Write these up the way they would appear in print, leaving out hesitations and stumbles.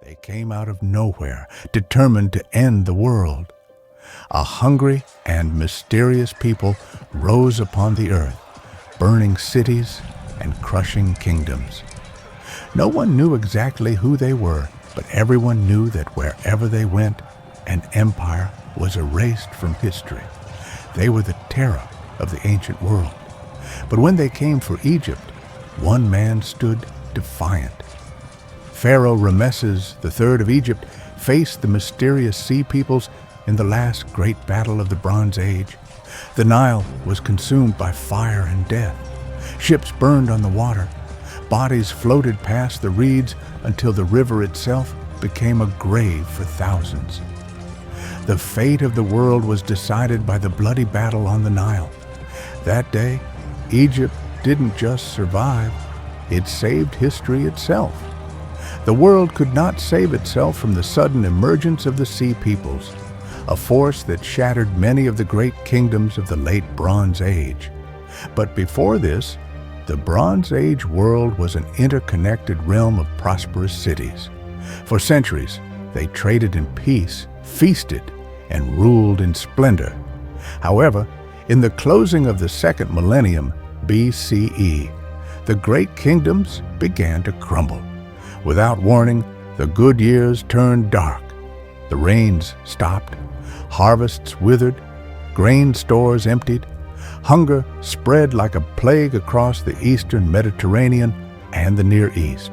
They came out of nowhere, determined to end the world. A hungry and mysterious people rose upon the earth, burning cities and crushing kingdoms. No one knew exactly who they were, but everyone knew that wherever they went, an empire was erased from history. They were the terror of the ancient world. But when they came for Egypt, one man stood defiant. Pharaoh Ramesses III of Egypt faced the mysterious sea peoples in the last great battle of the Bronze Age. The Nile was consumed by fire and death. Ships burned on the water. Bodies floated past the reeds until the river itself became a grave for thousands. The fate of the world was decided by the bloody battle on the Nile. That day, Egypt didn't just survive, it saved history itself. The world could not save itself from the sudden emergence of the Sea Peoples, a force that shattered many of the great kingdoms of the late Bronze Age. But before this, the Bronze Age world was an interconnected realm of prosperous cities. For centuries, they traded in peace, feasted, and ruled in splendor. However, in the closing of the second millennium BCE, the great kingdoms began to crumble. Without warning, the good years turned dark. The rains stopped, harvests withered, grain stores emptied, hunger spread like a plague across the eastern Mediterranean and the Near East.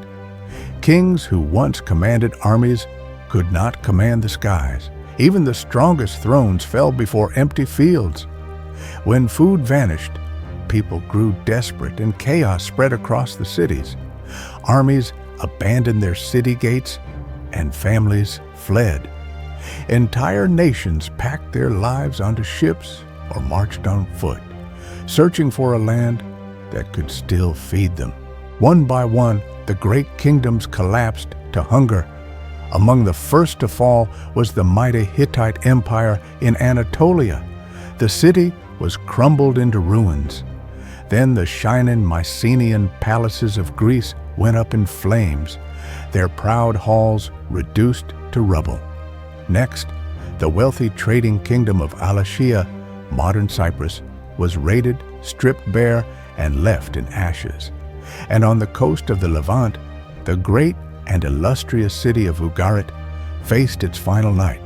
Kings who once commanded armies could not command the skies. Even the strongest thrones fell before empty fields. When food vanished, people grew desperate and chaos spread across the cities. Armies abandoned their city gates and families fled. Entire nations packed their lives onto ships or marched on foot, searching for a land that could still feed them. One by one, the great kingdoms collapsed to hunger. Among the first to fall was the mighty Hittite Empire in Anatolia. The city was crumbled into ruins. Then the shining Mycenaean palaces of Greece went up in flames, their proud halls reduced to rubble. Next, the wealthy trading kingdom of Alashiya, modern Cyprus, was raided, stripped bare, and left in ashes. And on the coast of the Levant, the great and illustrious city of Ugarit faced its final night.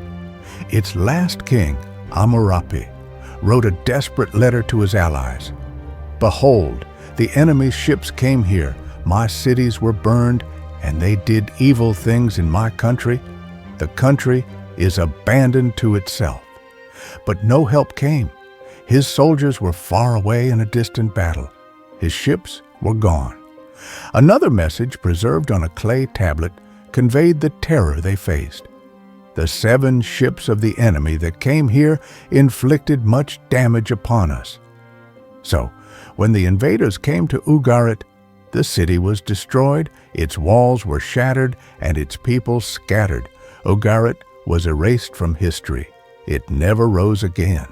Its last king, Hammurapi, wrote a desperate letter to his allies. "Behold, the enemy's ships came here, my cities were burned, and they did evil things in my country. The country is abandoned to itself." But no help came. His soldiers were far away in a distant battle. His ships were gone. Another message, preserved on a clay tablet, conveyed the terror they faced. "The 7 ships of the enemy that came here inflicted much damage upon us." So, when the invaders came to Ugarit, the city was destroyed, its walls were shattered, and its people scattered. Ugarit was erased from history. It never rose again.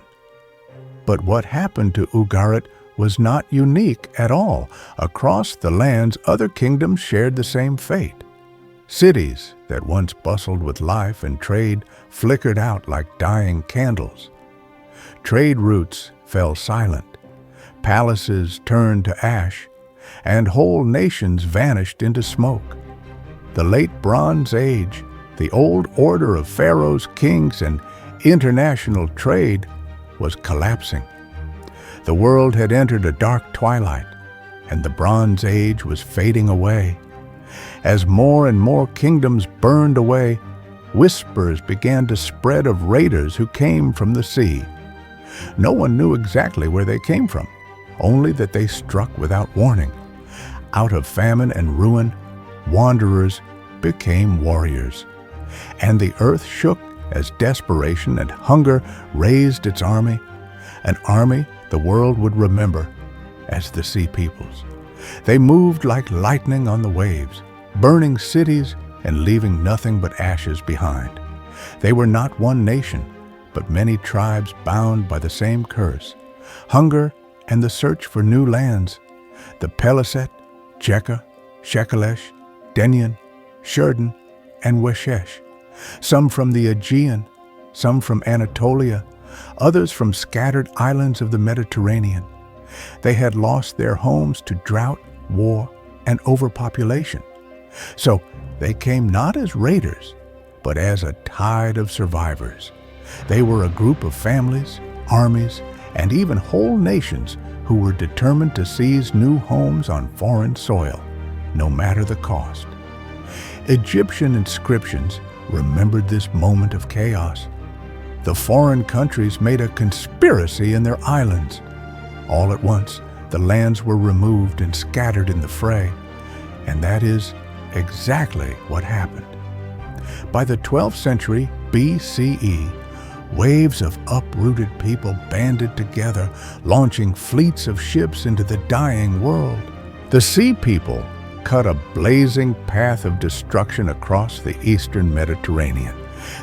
But what happened to Ugarit was not unique at all. Across the lands, other kingdoms shared the same fate. Cities that once bustled with life and trade flickered out like dying candles. Trade routes fell silent. Palaces turned to ash, and whole nations vanished into smoke. The late Bronze Age, the old order of pharaohs, kings, and international trade was collapsing. The world had entered a dark twilight, and the Bronze Age was fading away. As more and more kingdoms burned away, whispers began to spread of raiders who came from the sea. No one knew exactly where they came from, only that they struck without warning. Out of famine and ruin, wanderers became warriors. And the earth shook as desperation and hunger raised its army, an army the world would remember as the Sea Peoples. They moved like lightning on the waves, burning cities and leaving nothing but ashes behind. They were not one nation, but many tribes bound by the same curse, hunger and the search for new lands. The Peliset, Jekka, Shekelesh, Denyen, Shurden, and Weshesh, some from the Aegean, some from Anatolia, others from scattered islands of the Mediterranean. They had lost their homes to drought, war, and overpopulation. So they came not as raiders, but as a tide of survivors. They were a group of families, armies, and even whole nations who were determined to seize new homes on foreign soil, no matter the cost. Egyptian inscriptions remembered this moment of chaos. The foreign countries made a conspiracy in their islands. All at once, the lands were removed and scattered in the fray, and that is exactly what happened. By the 12th century BCE, waves of uprooted people banded together, launching fleets of ships into the dying world. The Sea People cut a blazing path of destruction across the eastern Mediterranean.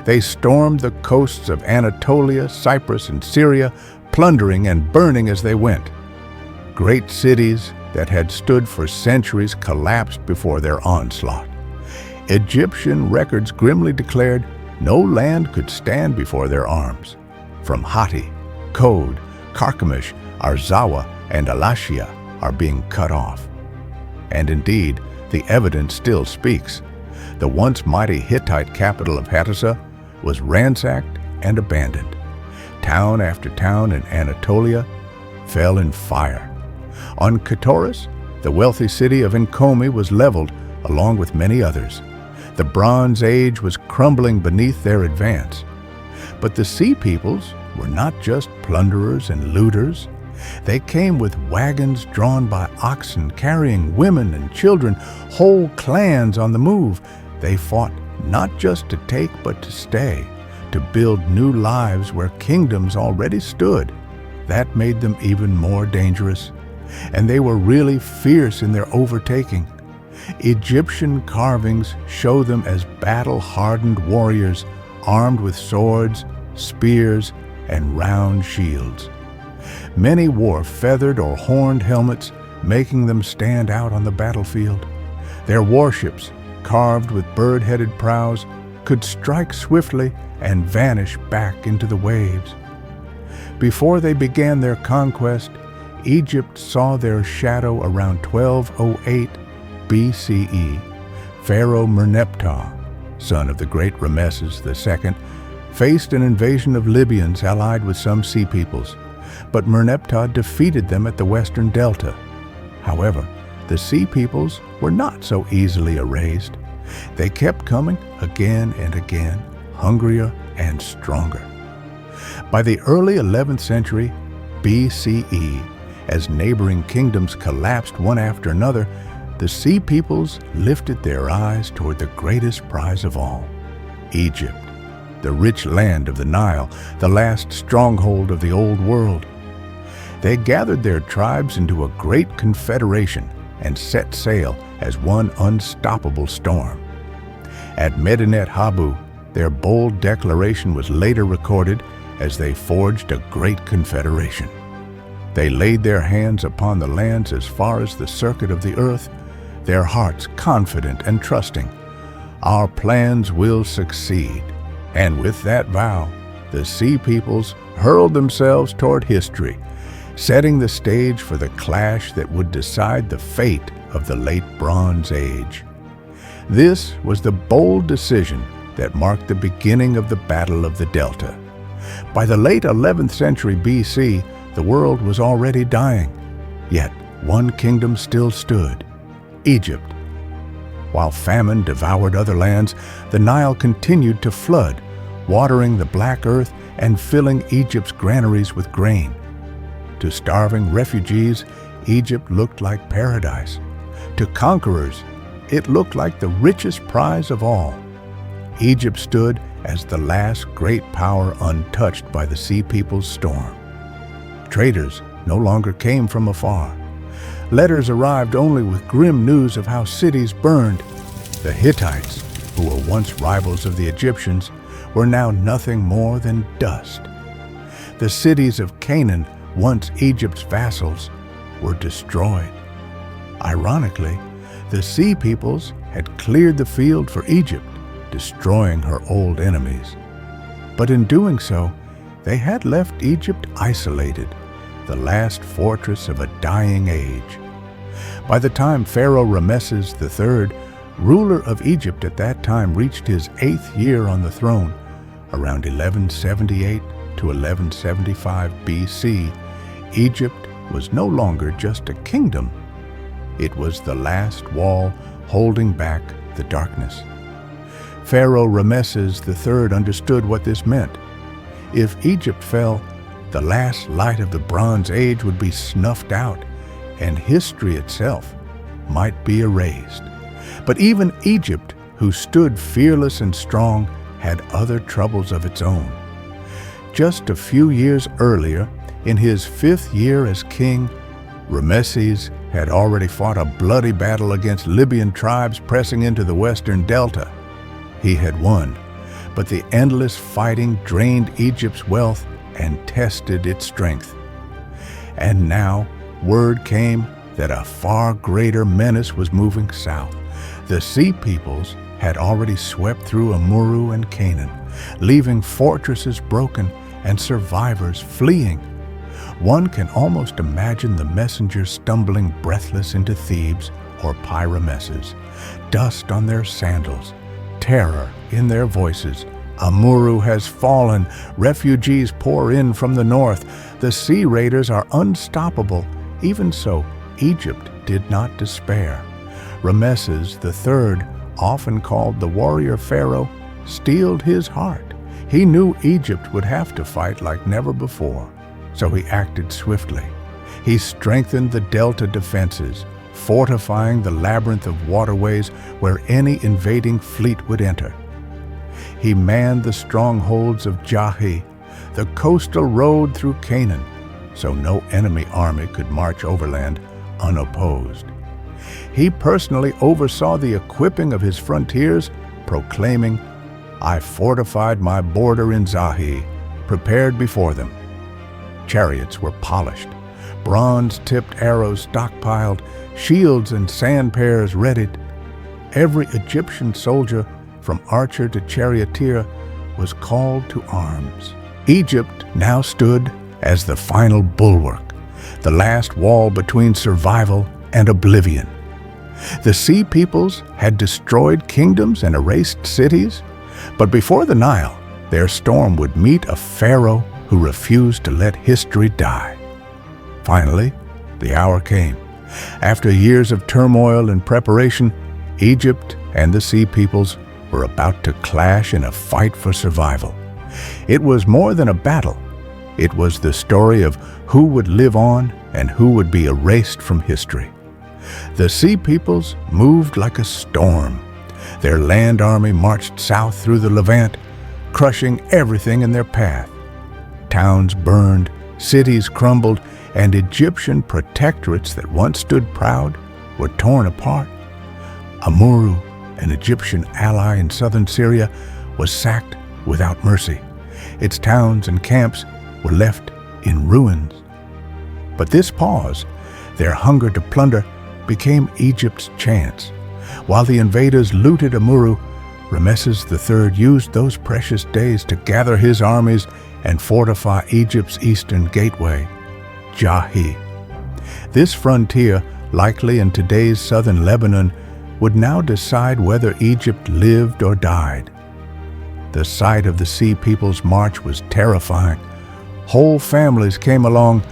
They stormed the coasts of Anatolia, Cyprus, and Syria, plundering and burning as they went. Great cities that had stood for centuries collapsed before their onslaught. Egyptian records grimly declared no land could stand before their arms. From Hatti, Kode, Carchemish, Arzawa, and Alashia are being cut off. And indeed, the evidence still speaks. The once mighty Hittite capital of Hadassah was ransacked and abandoned. Town after town in Anatolia fell in fire. On Katoris, the wealthy city of Enkomi was leveled along with many others. The Bronze Age was crumbling beneath their advance. But the Sea Peoples were not just plunderers and looters. They came with wagons drawn by oxen, carrying women and children, whole clans on the move. They fought not just to take but to stay, to build new lives where kingdoms already stood. That made them even more dangerous. And they were really fierce in their overtaking. Egyptian carvings show them as battle-hardened warriors, armed with swords, spears, and round shields. Many wore feathered or horned helmets, making them stand out on the battlefield. Their warships, carved with bird-headed prows, could strike swiftly and vanish back into the waves. Before they began their conquest, Egypt saw their shadow around 1208 BCE. Pharaoh Merneptah, son of the great Ramesses II, faced an invasion of Libyans allied with some Sea Peoples, but Merneptah defeated them at the western delta. However, the Sea Peoples were not so easily erased. They kept coming again and again, hungrier and stronger. By the early 11th century BCE, as neighboring kingdoms collapsed one after another, the Sea Peoples lifted their eyes toward the greatest prize of all, Egypt, the rich land of the Nile, the last stronghold of the Old World. They gathered their tribes into a great confederation and set sail as one unstoppable storm. At Medinet Habu, their bold declaration was later recorded as they forged a great confederation. They laid their hands upon the lands as far as the circuit of the earth, their hearts confident and trusting. Our plans will succeed. And with that vow, the Sea Peoples hurled themselves toward history, setting the stage for the clash that would decide the fate of the late Bronze Age. This was the bold decision that marked the beginning of the Battle of the Delta. By the late 11th century BC, the world was already dying, yet one kingdom still stood, Egypt. While famine devoured other lands, the Nile continued to flood, watering the black earth and filling Egypt's granaries with grain. To starving refugees, Egypt looked like paradise. To conquerors, it looked like the richest prize of all. Egypt stood as the last great power untouched by the Sea People's storm. Traders no longer came from afar. Letters arrived only with grim news of how cities burned. The Hittites, who were once rivals of the Egyptians, were now nothing more than dust. The cities of Canaan, once Egypt's vassals, were destroyed. Ironically, the Sea Peoples had cleared the field for Egypt, destroying her old enemies. But in doing so, they had left Egypt isolated, the last fortress of a dying age. By the time Pharaoh Ramesses III, ruler of Egypt at that time, reached his 8th year on the throne, around 1178 to 1175 BC, Egypt was no longer just a kingdom. It was the last wall holding back the darkness. Pharaoh Ramesses III understood what this meant. If Egypt fell, the last light of the Bronze Age would be snuffed out, and history itself might be erased. But even Egypt, who stood fearless and strong, had other troubles of its own. Just a few years earlier, in his 5th year as king, Ramesses had already fought a bloody battle against Libyan tribes pressing into the western delta. He had won, but the endless fighting drained Egypt's wealth and tested its strength. And now, word came that a far greater menace was moving south. The Sea Peoples had already swept through Amurru and Canaan, leaving fortresses broken and survivors fleeing. One can almost imagine the messengers stumbling breathless into Thebes or Pyramesses, dust on their sandals, terror in their voices. Amurru has fallen. Refugees pour in from the north. The sea raiders are unstoppable. Even so, Egypt did not despair. Ramesses III, often called the warrior pharaoh, steeled his heart. He knew Egypt would have to fight like never before, so he acted swiftly. He strengthened the delta defenses, fortifying the labyrinth of waterways where any invading fleet would enter. He manned the strongholds of Jahi, the coastal road through Canaan, so no enemy army could march overland unopposed. He personally oversaw the equipping of his frontiers, proclaiming, "I fortified my border in Zahi, prepared before them." Chariots were polished, bronze-tipped arrows stockpiled, shields and sandpears readied. Every Egyptian soldier, from archer to charioteer, was called to arms. Egypt now stood as the final bulwark, the last wall between survival and oblivion. The Sea Peoples had destroyed kingdoms and erased cities, but before the Nile, their storm would meet a pharaoh who refused to let history die. Finally, the hour came. After years of turmoil and preparation, Egypt and the Sea Peoples were about to clash in a fight for survival. It was more than a battle. It was the story of who would live on and who would be erased from history. The Sea Peoples moved like a storm. Their land army marched south through the Levant, crushing everything in their path. Towns burned, cities crumbled, and Egyptian protectorates that once stood proud were torn apart. Amurru, an Egyptian ally in southern Syria, was sacked without mercy. Its towns and camps were left in ruins. But this pause, their hunger to plunder, became Egypt's chance. While the invaders looted Amurru, Ramesses III used those precious days to gather his armies and fortify Egypt's eastern gateway, Jahi. This frontier, likely in today's southern Lebanon, would now decide whether Egypt lived or died. The sight of the Sea People's march was terrifying. Whole families came along.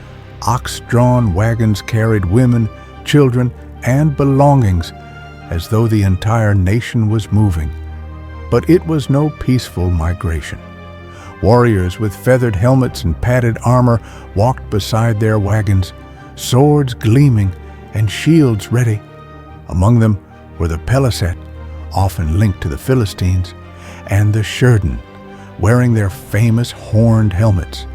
Ox-drawn wagons carried women, children, and belongings, as though the entire nation was moving. But it was no peaceful migration. Warriors with feathered helmets and padded armor walked beside their wagons, swords gleaming and shields ready. Among them were the Peliset, often linked to the Philistines, and the Shurden, wearing their famous horned helmets.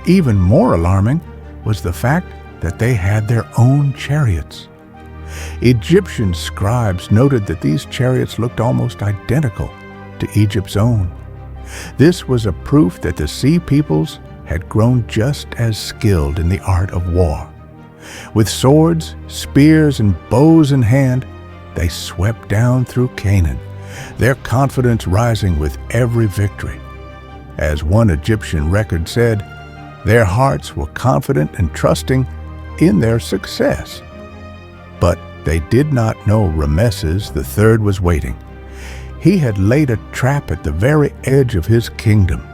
Even more alarming was the fact that they had their own chariots. Egyptian scribes noted that these chariots looked almost identical to Egypt's own. This was a proof that the Sea Peoples had grown just as skilled in the art of war. With swords, spears, and bows in hand, they swept down through Canaan, their confidence rising with every victory. As one Egyptian record said, their hearts were confident and trusting in their success. But they did not know Ramesses III was waiting. He had laid a trap at the very edge of his kingdom.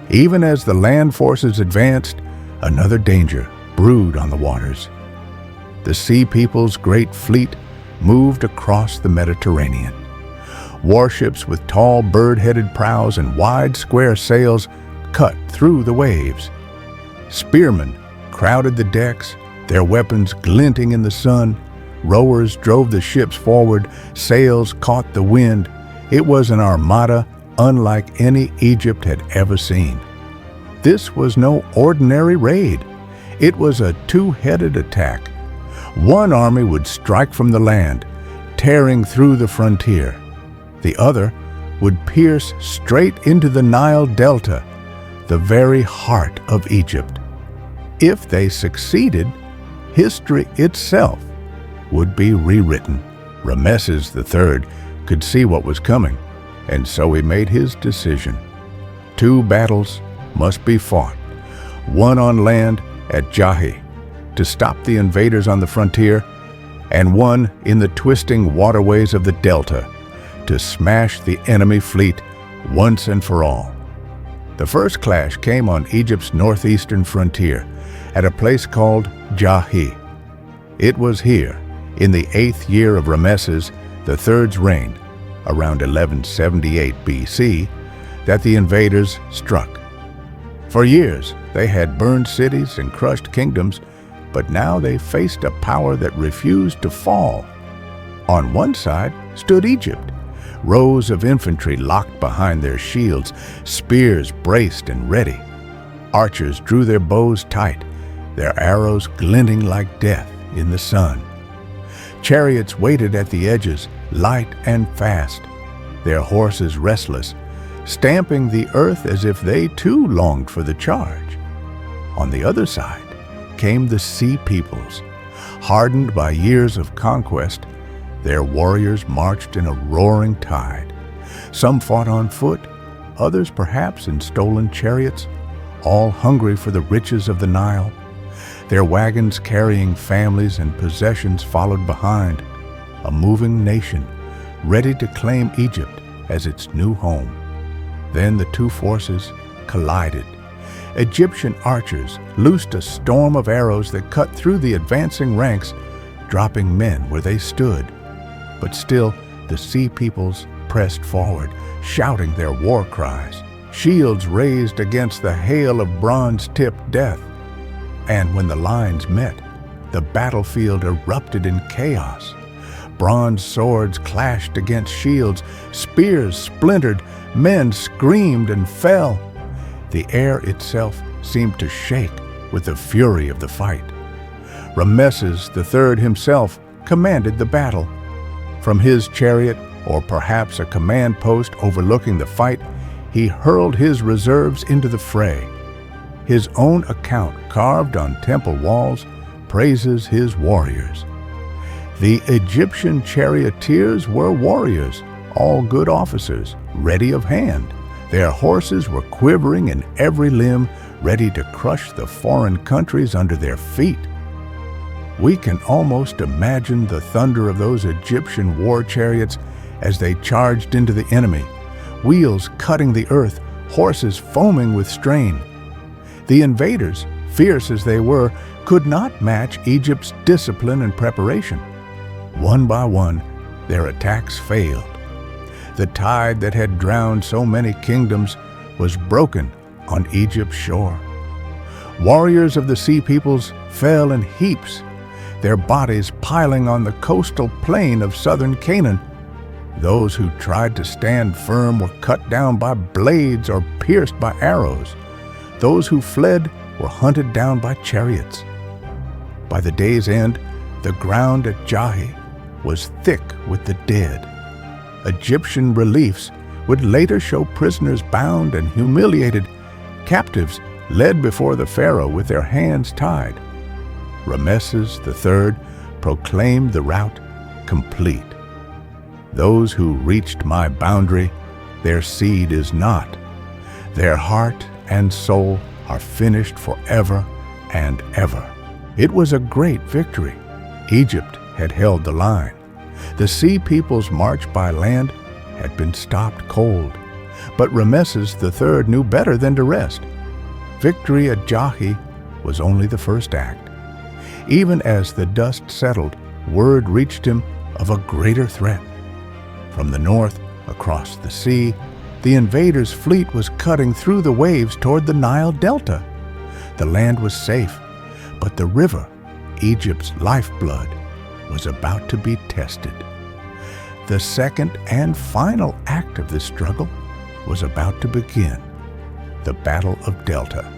Even as the land forces advanced, another danger brewed on the waters. The Sea People's great fleet moved across the Mediterranean. Warships with tall bird-headed prows and wide square sails cut through the waves. Spearmen crowded the decks, their weapons glinting in the sun. Rowers drove the ships forward, sails caught the wind. It was an armada unlike any Egypt had ever seen. This was no ordinary raid. It was a two-headed attack. One army would strike from the land, tearing through the frontier. The other would pierce straight into the Nile Delta, the very heart of Egypt. If they succeeded, history itself would be rewritten. Ramesses III could see what was coming, and so he made his decision. 2 battles must be fought, one on land at Jahi to stop the invaders on the frontier, and one in the twisting waterways of the Delta to smash the enemy fleet once and for all. The first clash came on Egypt's northeastern frontier at a place called Jahi. It was here, in the 8th year of Ramesses III's reign, around 1178 BC, that the invaders struck. For years, they had burned cities and crushed kingdoms, but now they faced a power that refused to fall. On one side stood Egypt, rows of infantry locked behind their shields, spears braced and ready. Archers drew their bows tight, their arrows glinting like death in the sun. Chariots waited at the edges, light and fast, their horses restless, stamping the earth as if they too longed for the charge. On the other side came the Sea Peoples. Hardened by years of conquest, their warriors marched in a roaring tide. Some fought on foot, others perhaps in stolen chariots, all hungry for the riches of the Nile. Their wagons carrying families and possessions followed behind, a moving nation ready to claim Egypt as its new home. Then the two forces collided. Egyptian archers loosed a storm of arrows that cut through the advancing ranks, dropping men where they stood. But still, the Sea Peoples pressed forward, shouting their war cries, shields raised against the hail of bronze-tipped death. And when the lines met, the battlefield erupted in chaos. Bronze swords clashed against shields, spears splintered, men screamed and fell. The air itself seemed to shake with the fury of the fight. Ramesses III himself commanded the battle. From his chariot, or perhaps a command post overlooking the fight, he hurled his reserves into the fray. His own account carved on temple walls praises his warriors. The Egyptian charioteers were warriors, all good officers, ready of hand. Their horses were quivering in every limb, ready to crush the foreign countries under their feet. We can almost imagine the thunder of those Egyptian war chariots as they charged into the enemy, wheels cutting the earth, horses foaming with strain. The invaders, fierce as they were, could not match Egypt's discipline and preparation. One by one, their attacks failed. The tide that had drowned so many kingdoms was broken on Egypt's shore. Warriors of the Sea Peoples fell in heaps, their bodies piling on the coastal plain of southern Canaan. Those who tried to stand firm were cut down by blades or pierced by arrows. Those who fled were hunted down by chariots. By the day's end, the ground at Jahi was thick with the dead. Egyptian reliefs would later show prisoners bound and humiliated, captives led before the Pharaoh with their hands tied. Ramesses III proclaimed the rout complete. Those who reached my boundary, their seed is not. Their heart and soul are finished forever and ever. It was a great victory. Egypt had held the line. The sea people's march by land had been stopped cold. But Ramesses III knew better than to rest. Victory at Jahi was only the first act. Even as the dust settled, word reached him of a greater threat. From the north, across the sea, the invaders' fleet was cutting through the waves toward the Nile Delta. The land was safe, but the river, Egypt's lifeblood, was about to be tested. The second and final act of this struggle was about to begin, the Battle of Delta.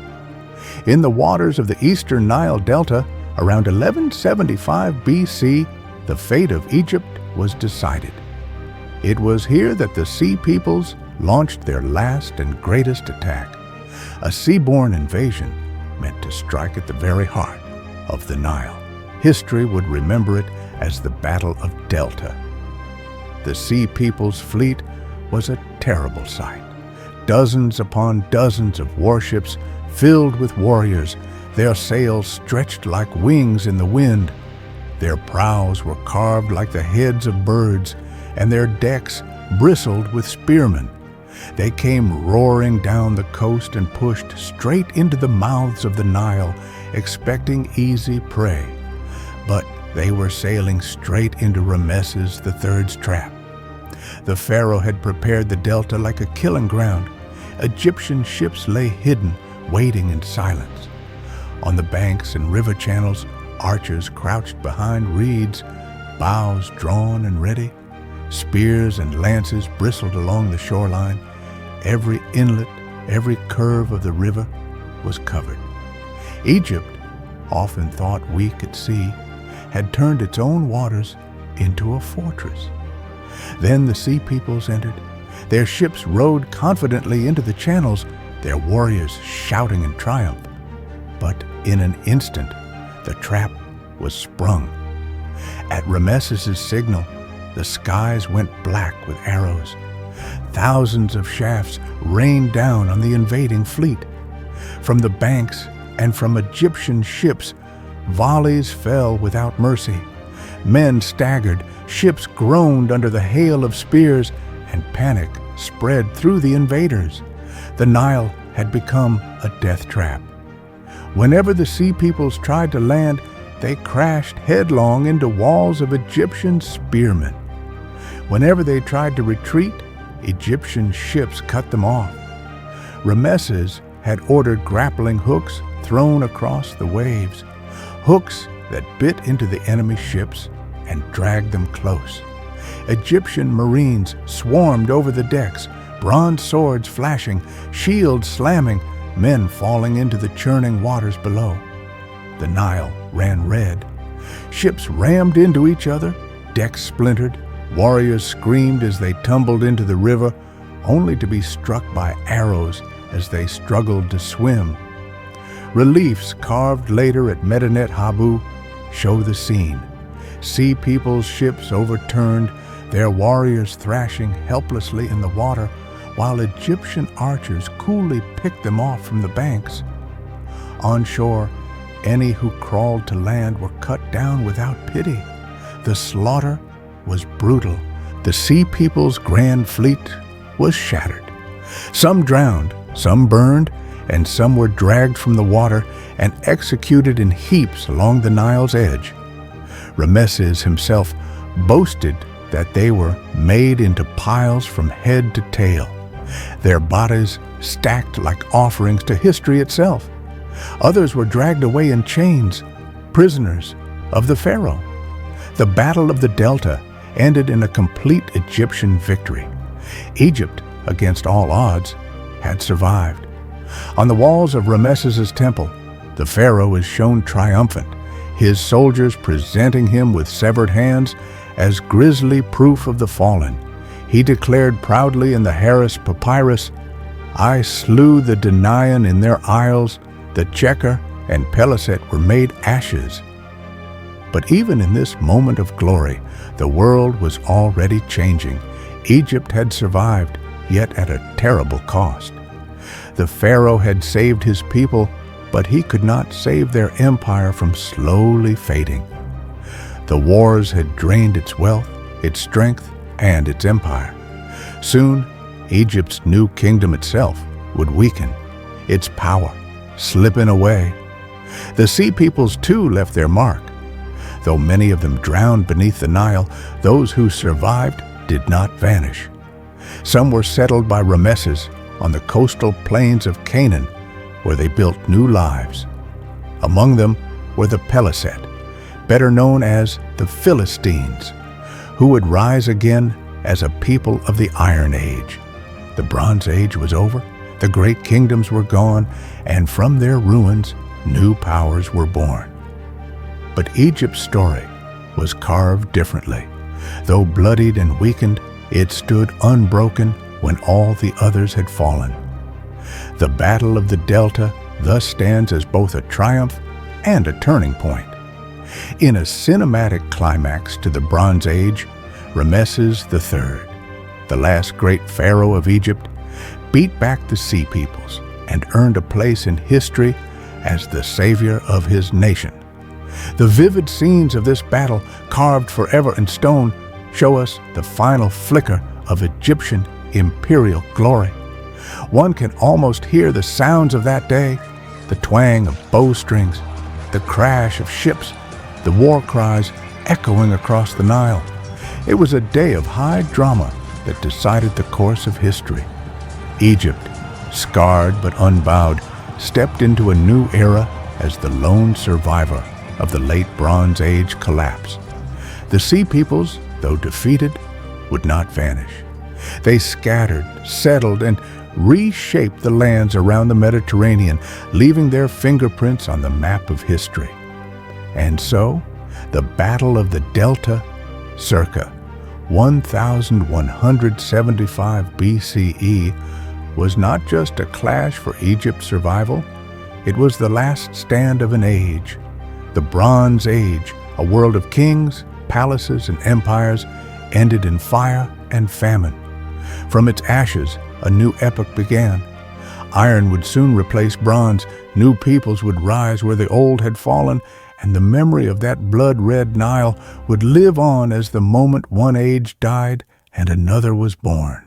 In the waters of the eastern Nile Delta, around 1175 BC, the fate of Egypt was decided. It was here that the sea peoples launched their last and greatest attack, a seaborne invasion meant to strike at the very heart of the Nile. History would remember it as the Battle of Delta. The sea people's fleet was a terrible sight. Dozens upon dozens of warships filled with warriors, their sails stretched like wings in the wind. Their prows were carved like the heads of birds, and their decks bristled with spearmen. They came roaring down the coast and pushed straight into the mouths of the Nile, expecting easy prey. But they were sailing straight into Ramesses III's trap. The Pharaoh had prepared the delta like a killing ground. Egyptian ships lay hidden, waiting in silence. On the banks and river channels, archers crouched behind reeds, bows drawn and ready. Spears and lances bristled along the shoreline. Every inlet, every curve of the river was covered. Egypt, often thought weak at sea, had turned its own waters into a fortress. Then the sea peoples entered. Their ships rode confidently into the channels, their warriors shouting in triumph. But in an instant, the trap was sprung. At Ramesses' signal, the skies went black with arrows. Thousands of shafts rained down on the invading fleet. From the banks and from Egyptian ships, volleys fell without mercy. Men staggered, ships groaned under the hail of spears, and panic spread through the invaders. The Nile had become a death trap. Whenever the sea peoples tried to land, they crashed headlong into walls of Egyptian spearmen. Whenever they tried to retreat, Egyptian ships cut them off. Ramesses had ordered grappling hooks thrown across the waves, hooks that bit into the enemy ships and dragged them close. Egyptian marines swarmed over the decks, bronze swords flashing, shields slamming, men falling into the churning waters below. The Nile ran red. Ships rammed into each other, decks splintered, warriors screamed as they tumbled into the river, only to be struck by arrows as they struggled to swim. Reliefs carved later at Medinet Habu show the scene. Sea people's ships overturned, their warriors thrashing helplessly in the water, while Egyptian archers coolly picked them off from the banks. On shore, any who crawled to land were cut down without pity. The slaughter was brutal. The sea people's grand fleet was shattered. Some drowned, some burned, and some were dragged from the water and executed in heaps along the Nile's edge. Ramesses himself boasted that they were made into piles from head to tail, their bodies stacked like offerings to history itself. Others were dragged away in chains, prisoners of the Pharaoh. The Battle of the Delta ended in a complete Egyptian victory. Egypt, against all odds, had survived. On the walls of Ramesses' temple, the Pharaoh is shown triumphant, his soldiers presenting him with severed hands as grisly proof of the fallen. He declared proudly in the Harris Papyrus, "I slew the Danaan in their isles, the Checker and Peliset were made ashes." But even in this moment of glory, the world was already changing. Egypt had survived, yet at a terrible cost. The Pharaoh had saved his people, but he could not save their empire from slowly fading. The wars had drained its wealth, its strength, and its empire. Soon, Egypt's new kingdom itself would weaken, its power slipping away. The sea peoples too left their mark. Though many of them drowned beneath the Nile, those who survived did not vanish. Some were settled by Ramesses on the coastal plains of Canaan, where they built new lives. Among them were the Peliset, better known as the Philistines, who would rise again as a people of the Iron Age. The Bronze Age was over, the great kingdoms were gone, and from their ruins, new powers were born. But Egypt's story was carved differently. Though bloodied and weakened, it stood unbroken when all the others had fallen. The Battle of the Delta thus stands as both a triumph and a turning point. In a cinematic climax to the Bronze Age, Ramesses III, the last great pharaoh of Egypt, beat back the Sea Peoples and earned a place in history as the savior of his nation. The vivid scenes of this battle, carved forever in stone, show us the final flicker of Egyptian imperial glory. One can almost hear the sounds of that day, the twang of bowstrings, the crash of ships, the war cries echoing across the Nile. It was a day of high drama that decided the course of history. Egypt, scarred but unbowed, stepped into a new era as the lone survivor of the late Bronze Age collapse. The Sea Peoples, though defeated, would not vanish. They scattered, settled, and reshaped the lands around the Mediterranean, leaving their fingerprints on the map of history. And so, the Battle of the Delta, circa 1175 BCE, was not just a clash for Egypt's survival, it was the last stand of an age. The Bronze Age, a world of kings, palaces, and empires, ended in fire and famine. From its ashes, a new epoch began. Iron would soon replace bronze, new peoples would rise where the old had fallen, and the memory of that blood-red Nile would live on as the moment one age died and another was born.